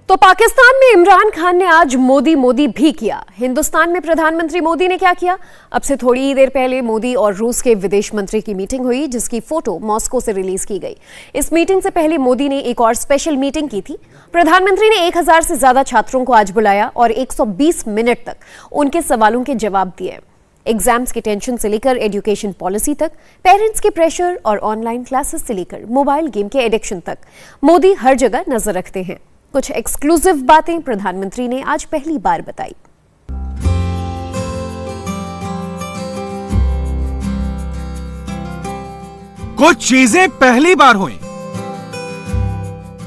तो पाकिस्तान में इमरान खान ने आज मोदी मोदी भी किया। हिंदुस्तान में प्रधानमंत्री मोदी ने क्या किया? अब से थोड़ी ही देर पहले मोदी और रूस के विदेश मंत्री की मीटिंग हुई, जिसकी फोटो मॉस्को से रिलीज की गई। इस मीटिंग से पहले मोदी ने एक और स्पेशल मीटिंग की थी। प्रधानमंत्री ने 1000 से ज्यादा छात्रों को आज बुलाया और 120 मिनट तक उनके सवालों के जवाब दिए। एग्जाम्स के टेंशन से लेकर एजुकेशन पॉलिसी तक, पेरेंट्स के प्रेशर और ऑनलाइन क्लासेस से लेकर मोबाइल गेम के एडिक्शन तक, मोदी हर जगह नजर रखते हैं। कुछ एक्सक्लूसिव बातें प्रधानमंत्री ने आज पहली बार बताई। कुछ चीजें पहली बार हुई।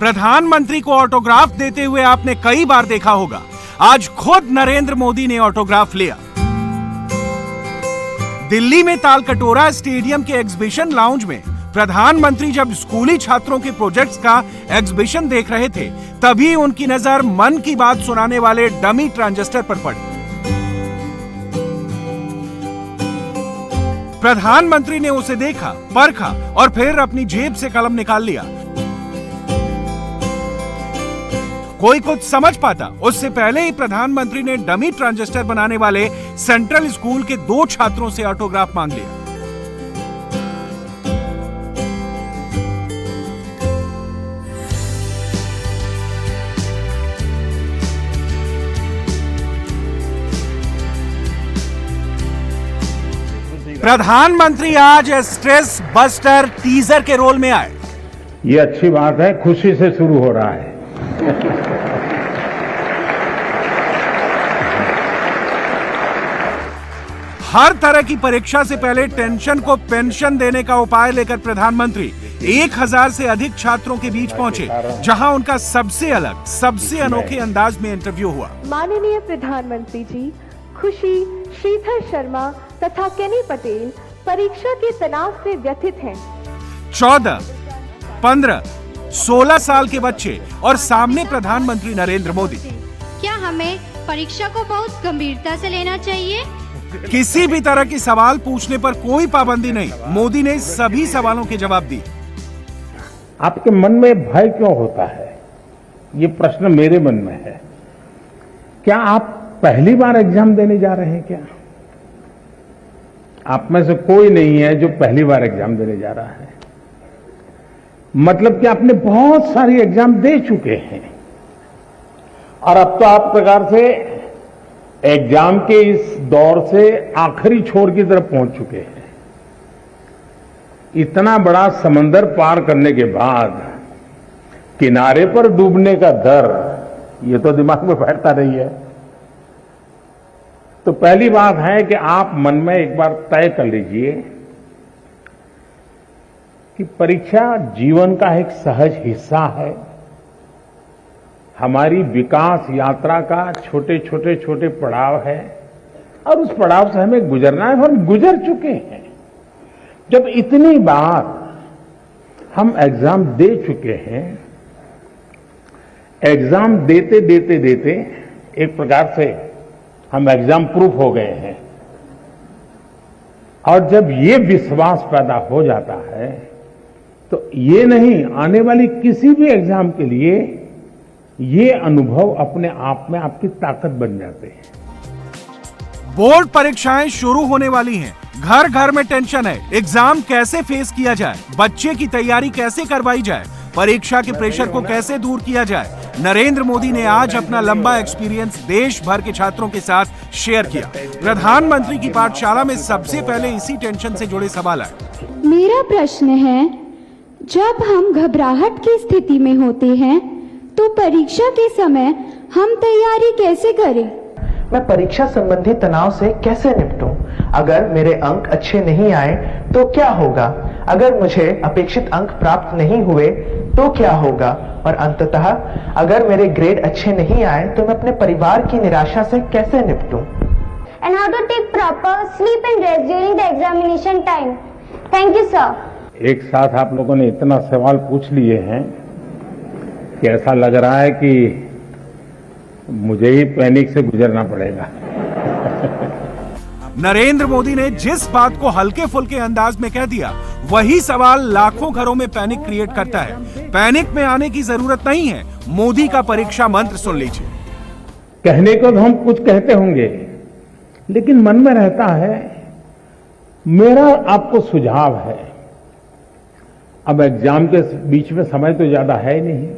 प्रधानमंत्री को ऑटोग्राफ देते हुए आपने कई बार देखा होगा। आज खुद नरेंद्र मोदी ने ऑटोग्राफ लिया। दिल्ली में तालकटोरा स्टेडियम के एग्जीबिशन लाउंज में प्रधानमंत्री जब स्कूली छात्रों के प्रोजेक्ट्स का एग्जीबिशन देख रहे थे, तभी उनकी नजर मन की बात सुनाने वाले डमी ट्रांजिस्टर पर पड़ी। प्रधानमंत्री ने उसे देखा, परखा और फिर अपनी जेब से कलम निकाल लिया। कोई कुछ समझ पाता उससे पहले ही प्रधानमंत्री ने डमी ट्रांजिस्टर बनाने वाले सेंट्रल स्कूल के 2 छात्रों से ऑटोग्राफ मांग लिया। प्रधानमंत्री आज स्ट्रेस बस्टर टीजर के रोल में आए। ये अच्छी बात है, खुशी से शुरू हो रहा है। हर तरह की परीक्षा से पहले टेंशन को पेंशन देने का उपाय लेकर प्रधानमंत्री 1000 से अधिक छात्रों के बीच पहुंचे, जहां उनका सबसे अलग, सबसे अनोखे अंदाज में इंटरव्यू हुआ। माननीय प्रधानमंत्री जी, खुशी, श्रीधर शर्मा तथा केनी पटेल परीक्षा के तनाव से व्यथित हैं। 14, 15, 16 साल के बच्चे और सामने प्रधानमंत्री नरेंद्र मोदी। क्या हमें परीक्षा को बहुत गंभीरता से लेना चाहिए? किसी भी तरह की सवाल पूछने पर कोई पाबंदी नहीं। मोदी ने सभी सवालों के जवाब दिए। आपके मन में भय क्यों होता है? ये प्रश्न मेरे मन में है। क्या आप पहली बार एग्जाम देने जा रहे हैं? क्या आप में से कोई नहीं है जो पहली बार एग्जाम देने जा रहा है? मतलब कि आपने बहुत सारी एग्जाम दे चुके हैं और अब तो आप प्रकार से एग्जाम के इस दौर से आखिरी छोर की तरफ पहुंच चुके हैं। इतना बड़ा समंदर पार करने के बाद किनारे पर डूबने का डर, ये तो दिमाग में बैठता नहीं है। तो पहली बात है कि आप मन में एक बार तय कर लीजिए कि परीक्षा जीवन का एक सहज हिस्सा है। हमारी विकास यात्रा का छोटे छोटे पड़ाव है और उस पड़ाव से हमें गुजरना है और हम गुजर चुके हैं। जब इतनी बार हम एग्जाम दे चुके हैं, एग्जाम देते देते देते एक प्रकार से हम एग्जाम प्रूफ हो गए हैं। और जब ये विश्वास पैदा हो जाता है तो ये नहीं, आने वाली किसी भी एग्जाम के लिए ये अनुभव अपने आप में आपकी ताकत बन जाते हैं। बोर्ड परीक्षाएं शुरू होने वाली हैं। घर घर में टेंशन है। एग्जाम कैसे फेस किया जाए, बच्चे की तैयारी कैसे करवाई जाए, परीक्षा के प्रेशर को कैसे दूर किया जाए। नरेंद्र मोदी ने आज अपना लंबा एक्सपीरियंस देश भर के छात्रों के साथ शेयर किया। प्रधानमंत्री की पाठशाला में सबसे पहले इसी टेंशन से जुड़े सवाल आए। मेरा प्रश्न है, जब हम घबराहट की स्थिति में होते हैं तो परीक्षा के समय हम तैयारी कैसे करें? मैं परीक्षा संबंधी तनाव से कैसे निपटूं? अगर मेरे अंक अच्छे नहीं आए तो क्या होगा? अगर मुझे अपेक्षित अंक प्राप्त नहीं हुए तो क्या होगा? और अंततः अगर मेरे ग्रेड अच्छे नहीं आए तो मैं अपने परिवार की निराशा से कैसे निपटूं? And how to take proper sleep and rest during the examination time. Thank you, sir. एक साथ आप लोगों ने इतना सवाल पूछ लिए हैं कि ऐसा लग रहा है कि मुझे ही पैनिक से गुजरना पड़ेगा। नरेंद्र मोदी ने जिस बात को हल्के फुल्के अंदाज में कह दिया, वही सवाल लाखों घरों में पैनिक क्रिएट करता है। पैनिक में आने की जरूरत नहीं है, मोदी का परीक्षा मंत्र सुन लीजिए। कहने को तो हम कुछ कहते होंगे, लेकिन मन में रहता है। मेरा आपको सुझाव है, अब एग्जाम के बीच में समय तो ज्यादा है नहीं,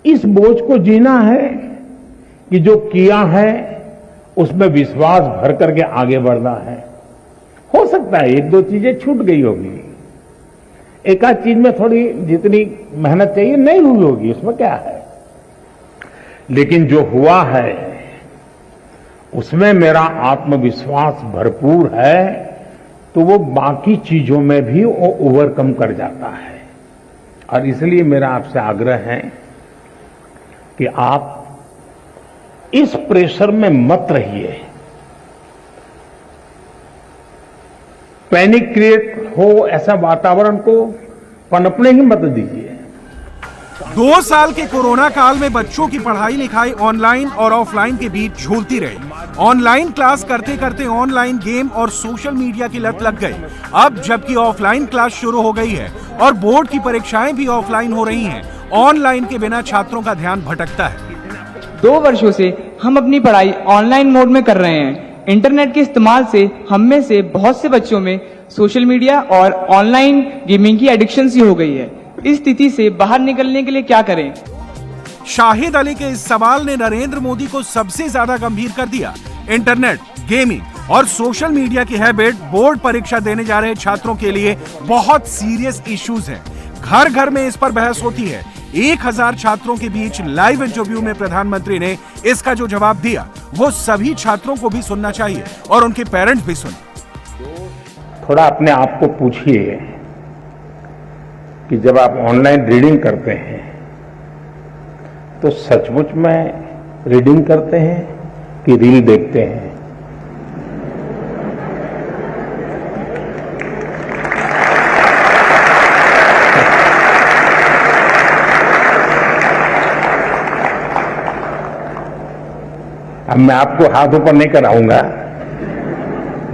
इस बोझ को जीना है कि जो किया है उसमें विश्वास भर करके आगे बढ़ना है। हो सकता है एक दो चीजें छूट गई होगी, एक आध चीज में थोड़ी जितनी मेहनत चाहिए नहीं हुई होगी, उसमें क्या है, लेकिन जो हुआ है उसमें मेरा आत्मविश्वास भरपूर है, तो वो बाकी चीजों में भी वो ओवरकम कर जाता है। और इसलिए मेरा आपसे आग्रह है कि आप इस प्रेशर में मत रहिए, पैनिक क्रिएट हो ऐसा वातावरण को पनपने ही मत दीजिए। 2 साल के कोरोना काल में बच्चों की पढ़ाई लिखाई ऑनलाइन और ऑफलाइन के बीच झूलती रही। ऑनलाइन क्लास करते करते ऑनलाइन गेम और सोशल मीडिया की लत लग गई। अब जबकि ऑफलाइन क्लास शुरू हो गई है और बोर्ड की परीक्षाएं भी ऑफलाइन हो रही हैं, ऑनलाइन के बिना छात्रों का ध्यान भटकता है। 2 वर्षों से हम अपनी पढ़ाई ऑनलाइन मोड में कर रहे हैं। इंटरनेट के इस्तेमाल से हम में से बहुत से बच्चों में सोशल मीडिया और ऑनलाइन गेमिंग की एडिक्शन सी हो गई है। इस स्थिति से बाहर निकलने के लिए क्या करें? शाहिद अली के इस सवाल ने नरेंद्र मोदी को सबसे ज्यादा गंभीर कर दिया। इंटरनेट, गेमिंग और सोशल मीडिया की हैबिट बोर्ड परीक्षा देने जा रहे छात्रों के लिए बहुत सीरियस इश्यूज हैं। घर घर में इस पर बहस होती है। 1000 छात्रों के बीच लाइव इंटरव्यू में प्रधानमंत्री ने इसका जो जवाब दिया, वो सभी छात्रों को भी सुनना चाहिए और उनके पेरेंट्स भी सुने। थोड़ा अपने आप को पूछिए कि जब आप ऑनलाइन रीडिंग करते हैं तो सचमुच में रीडिंग करते हैं कि रील देखते हैं? अब मैं आपको हाथ ऊपर नहीं कराऊंगा,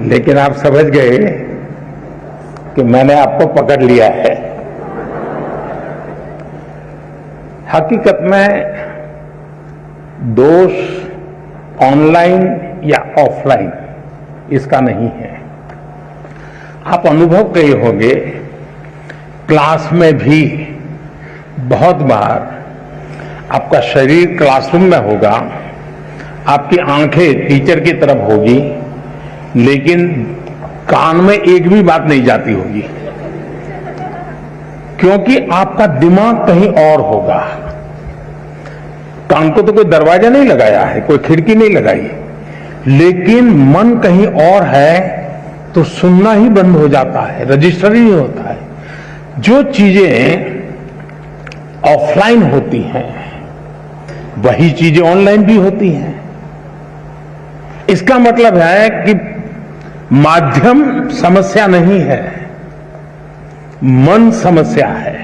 लेकिन आप समझ गए कि मैंने आपको पकड़ लिया है। हकीकत में दोष ऑनलाइन या ऑफलाइन इसका नहीं है। आप अनुभव किए होंगे, क्लास में भी बहुत बार आपका शरीर क्लासरूम में होगा, आपकी आंखें टीचर की तरफ होगी, लेकिन कान में एक भी बात नहीं जाती होगी, क्योंकि आपका दिमाग कहीं और होगा। कान को तो कोई दरवाजा नहीं लगाया है, कोई खिड़की नहीं लगाई, लेकिन मन कहीं और है तो सुनना ही बंद हो जाता है, रजिस्टर ही नहीं होता है। जो चीजें ऑफलाइन होती हैं वही चीजें ऑनलाइन भी होती हैं। इसका मतलब है कि माध्यम समस्या नहीं है, मन समस्या है।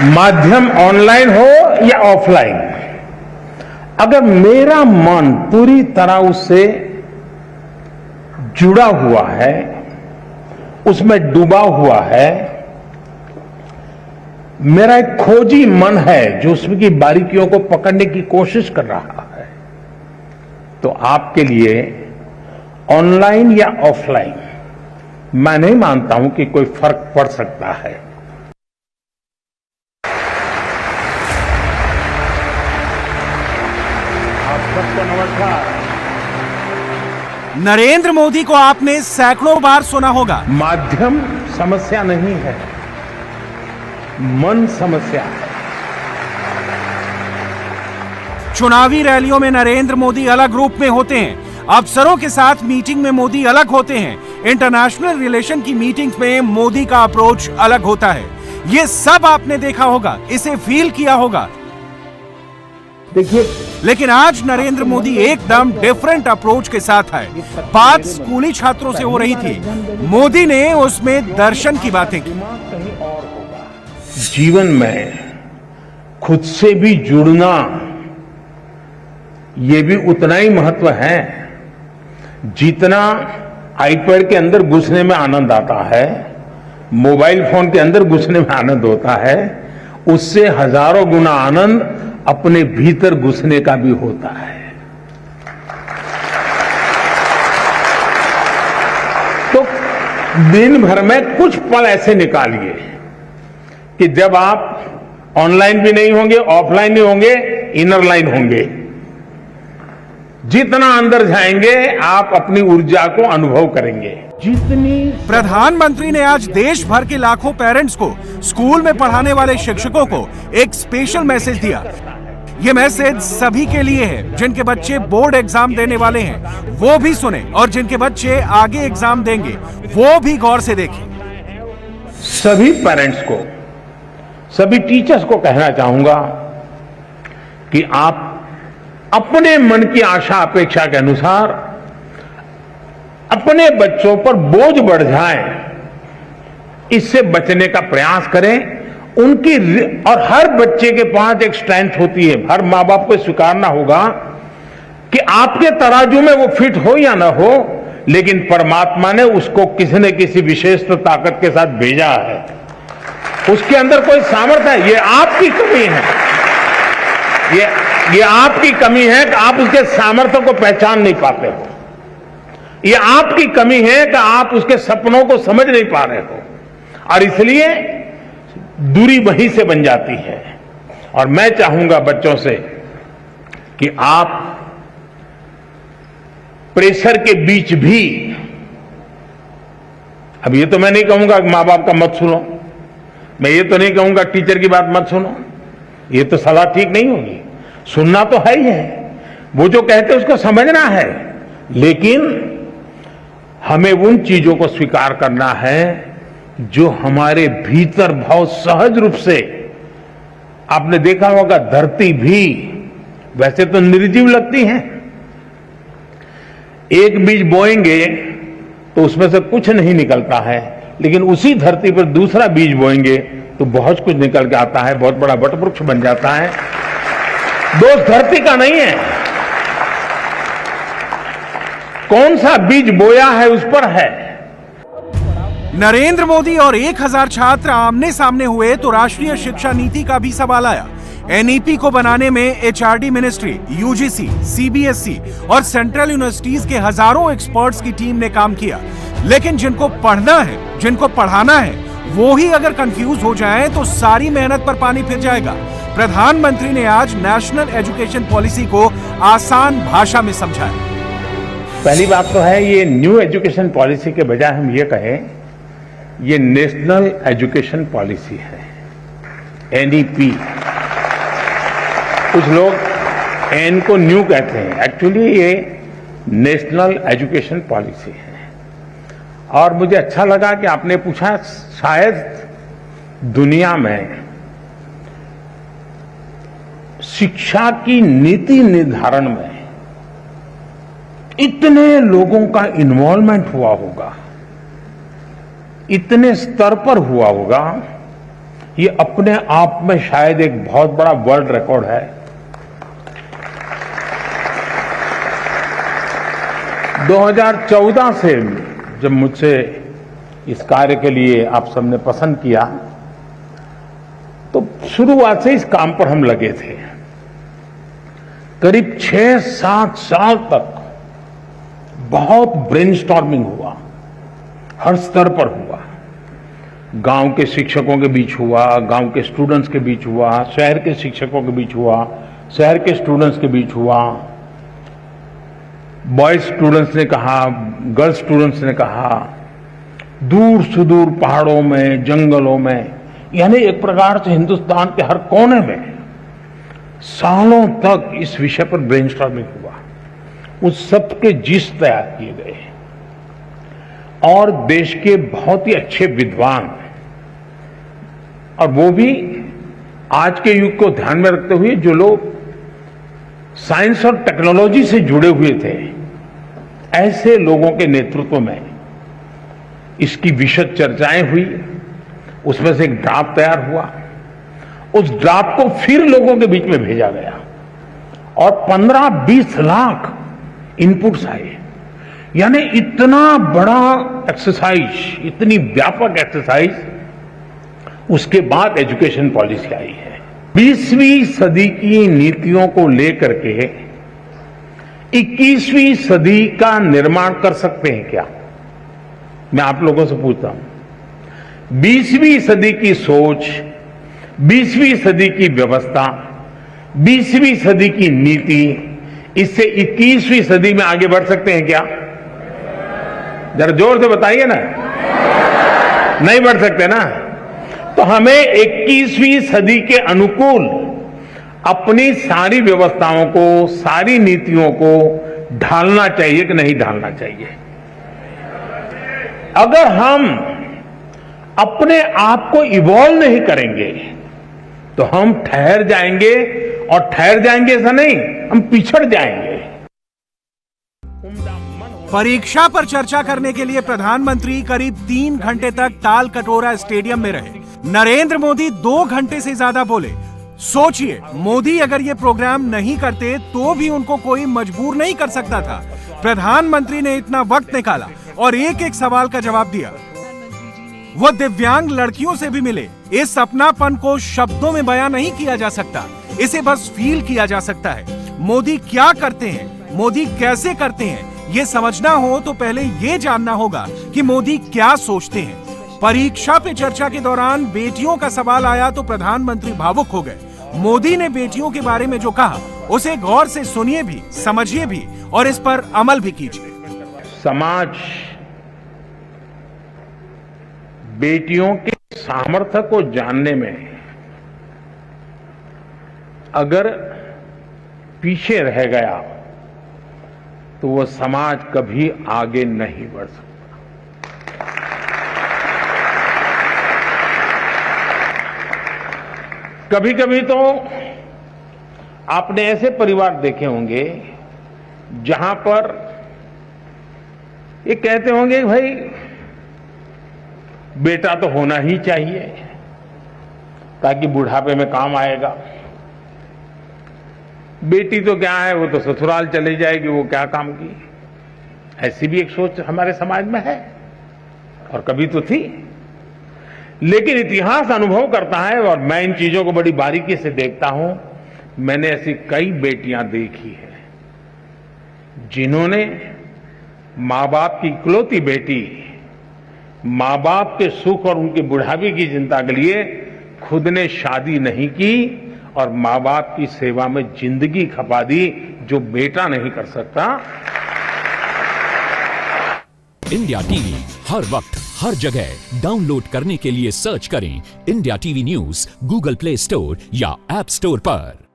माध्यम ऑनलाइन हो या ऑफलाइन, अगर मेरा मन पूरी तरह उससे जुड़ा हुआ है, उसमें डूबा हुआ है, मेरा एक खोजी मन है जो उसकी बारीकियों को पकड़ने की कोशिश कर रहा है, तो आपके लिए ऑनलाइन या ऑफलाइन मैं नहीं मानता हूं कि कोई फर्क पड़ सकता है। आप सबको नमस्कार। नरेंद्र मोदी को आपने सैकड़ों बार सुना होगा, माध्यम समस्या नहीं है, मन समस्या है। चुनावी रैलियों में नरेंद्र मोदी अलग रूप में होते हैं, अफसरों के साथ मीटिंग में मोदी अलग होते हैं, इंटरनेशनल रिलेशन की मीटिंग्स में मोदी का अप्रोच अलग होता है। ये सब आपने देखा होगा, इसे फील किया होगा। देखिए, लेकिन आज नरेंद्र मोदी एकदम डिफरेंट अप्रोच के साथ है। बात स्कूली छात्रों से हो रही थी, मोदी ने उसमें दर्शन की बातें की। जीवन में खुद से भी जुड़ना, ये भी उतना ही महत्व है जितना आईपैड के अंदर घुसने में आनंद आता है, मोबाइल फोन के अंदर घुसने में आनंद होता है, उससे हजारों गुना आनंद अपने भीतर घुसने का भी होता है। तो दिन भर में कुछ पल ऐसे निकालिए कि जब आप ऑनलाइन भी नहीं होंगे, ऑफलाइन नहीं होंगे, इनर लाइन होंगे। जितना अंदर जाएंगे आप अपनी ऊर्जा को अनुभव करेंगे। जितनी प्रधानमंत्री ने आज देश भर के लाखों पेरेंट्स को, स्कूल में पढ़ाने वाले शिक्षकों को एक स्पेशल मैसेज दिया। ये मैसेज सभी के लिए है जिनके बच्चे बोर्ड एग्जाम देने वाले हैं, वो भी सुने, और जिनके बच्चे आगे एग्जाम देंगे वो भी गौर से देखें। सभी पेरेंट्स को, सभी टीचर्स को कहना चाहूंगा कि आप अपने मन की आशा अपेक्षा के अनुसार अपने बच्चों पर बोझ बढ़ जाए, इससे बचने का प्रयास करें। उनकी और हर बच्चे के पास एक स्ट्रेंथ होती है। हर माँ बाप को स्वीकारना होगा कि आपके तराजू में वो फिट हो या ना हो, लेकिन परमात्मा ने उसको किसी न किसी विशेष ताकत के साथ भेजा है। उसके अंदर कोई सामर्थ्य है। ये आपकी कमी है, ये आपकी कमी है कि आप उसके सामर्थ्य को पहचान नहीं पाते हो। ये आपकी कमी है कि आप उसके सपनों को समझ नहीं पा रहे हो, और इसलिए दूरी वहीं से बन जाती है। और मैं चाहूंगा बच्चों से कि आप प्रेशर के बीच भी, अब ये तो मैं नहीं कहूंगा कि मां बाप का मत सुनो, मैं ये तो नहीं कहूंगा टीचर की बात मत सुनो, ये तो सलाह ठीक नहीं होगी। सुनना तो है ही है, वो जो कहते हैं उसको समझना है, लेकिन हमें उन चीजों को स्वीकार करना है जो हमारे भीतर बहुत सहज रूप से, आपने देखा होगा धरती भी वैसे तो निर्जीव लगती है, एक बीज बोएंगे तो उसमें से कुछ नहीं निकलता है, लेकिन उसी धरती पर दूसरा बीज बोएंगे तो बहुत कुछ निकल के आता है, बहुत बड़ा वटवृक्ष बन जाता है। दोष धरती का नहीं है, कौन सा बीज बोया है उस पर है। नरेंद्र मोदी और 1000 छात्र आमने सामने हुए तो राष्ट्रीय शिक्षा नीति का भी सवाल आया। एनईपी को बनाने में एचआरडी मिनिस्ट्री, यूजीसी, सीबीएसई और सेंट्रल यूनिवर्सिटीज के हजारों एक्सपर्ट्स की टीम ने काम किया, लेकिन जिनको पढ़ना है, जिनको पढ़ाना है, वो ही अगर कंफ्यूज हो जाएं तो सारी मेहनत पर पानी फिर जाएगा। प्रधानमंत्री ने आज नेशनल एजुकेशन पॉलिसी को आसान भाषा में समझाया। पहली बात तो है, ये न्यू एजुकेशन पॉलिसी के बजाय हम ये कहें ये नेशनल एजुकेशन पॉलिसी है, एनईपी। कुछ लोग एन को न्यू कहते हैं, एक्चुअली ये नेशनल एजुकेशन पॉलिसी है। और मुझे अच्छा लगा कि आपने पूछा, शायद दुनिया में शिक्षा की नीति निर्धारण में इतने लोगों का इन्वॉल्वमेंट हुआ होगा, इतने स्तर पर हुआ होगा, ये अपने आप में शायद एक बहुत बड़ा वर्ल्ड रिकॉर्ड है। 2014 से जब मुझसे इस कार्य के लिए आप सबने पसंद किया, तो शुरुआत से इस काम पर हम लगे थे। करीब 6-7 साल तक बहुत ब्रेनस्टॉर्मिंग हुआ, हर स्तर पर हुआ। गांव के शिक्षकों के बीच हुआ, गांव के स्टूडेंट्स के बीच हुआ, शहर के शिक्षकों के बीच हुआ, शहर के स्टूडेंट्स के बीच हुआ। बॉयज स्टूडेंट्स ने कहा, गर्ल्स स्टूडेंट्स ने कहा, दूर सुदूर पहाड़ों में, जंगलों में, यानी एक प्रकार से हिंदुस्तान के हर कोने में सालों तक इस विषय पर ब्रेनस्टॉर्मिंग हुआ। उस सब के जिस तैयार किए गए और देश के बहुत ही अच्छे विद्वान, और वो भी आज के युग को ध्यान में रखते हुए जो लोग साइंस और टेक्नोलॉजी से जुड़े हुए थे, ऐसे लोगों के नेतृत्व में इसकी विशद चर्चाएं हुई। उसमें से एक ड्राफ्ट तैयार हुआ। उस ड्राफ्ट को फिर लोगों के बीच में भेजा गया और 15-20 लाख इनपुट्स आए। यानी इतना बड़ा एक्सरसाइज, इतनी व्यापक एक्सरसाइज, उसके बाद एजुकेशन पॉलिसी आई है। 20वीं सदी की नीतियों को लेकर के 21वीं सदी का निर्माण कर सकते हैं क्या? मैं आप लोगों से पूछता हूं। 20वीं सदी की सोच, 20वीं सदी की व्यवस्था, 20वीं सदी की नीति, इससे 21वीं सदी में आगे बढ़ सकते हैं क्या? जरा जोर से बताइए ना। नहीं बढ़ सकते ना। तो हमें 21वीं सदी के अनुकूल अपनी सारी व्यवस्थाओं को, सारी नीतियों को ढालना चाहिए कि नहीं ढालना चाहिए? अगर हम अपने आप को इवॉल्व नहीं करेंगे तो हम ठहर जाएंगे, और ठहर जाएंगे ऐसा नहीं, हम पिछड़ जाएंगे। परीक्षा पर चर्चा करने के लिए प्रधानमंत्री करीब 3 घंटे तक ताल कटोरा स्टेडियम में रहे। नरेंद्र मोदी 2 घंटे से ज्यादा बोले। सोचिए, मोदी अगर ये प्रोग्राम नहीं करते तो भी उनको कोई मजबूर नहीं कर सकता था। प्रधानमंत्री ने इतना वक्त निकाला और एक एक सवाल का जवाब दिया। वो दिव्यांग लड़कियों से भी मिले। इस अपनापन को शब्दों में बयां नहीं किया जा सकता, इसे बस फील किया जा सकता है। मोदी क्या करते हैं, मोदी कैसे करते हैं, ये समझना हो तो पहले ये जानना होगा कि मोदी क्या सोचते हैं। परीक्षा पे चर्चा के दौरान बेटियों का सवाल आया तो प्रधानमंत्री भावुक हो गए। मोदी ने बेटियों के बारे में जो कहा उसे गौर से सुनिए भी, समझिए भी और इस पर अमल भी कीजिए। समाज बेटियों के सामर्थ्य को जानने में अगर पीछे रह गया तो वो समाज कभी आगे नहीं बढ़ सकता। कभी कभी तो आपने ऐसे परिवार देखे होंगे जहां पर ये कहते होंगे भाई बेटा तो होना ही चाहिए ताकि बुढ़ापे में काम आएगा, बेटी तो क्या है, वो तो ससुराल चली जाएगी, वो क्या काम की। ऐसी भी एक सोच हमारे समाज में है और कभी तो थी। लेकिन इतिहास अनुभव करता है और मैं इन चीजों को बड़ी बारीकी से देखता हूं। मैंने ऐसी कई बेटियां देखी है जिन्होंने मां बाप की इकलौती बेटी, मां बाप के सुख और उनके बुढ़ापे की चिंता के लिए खुद ने शादी नहीं की और मां बाप की सेवा में जिंदगी खपा दी, जो बेटा नहीं कर सकता। इंडिया टीवी हर वक्त हर जगह डाउनलोड करने के लिए सर्च करें India TV news Google play store या ऐप स्टोर पर।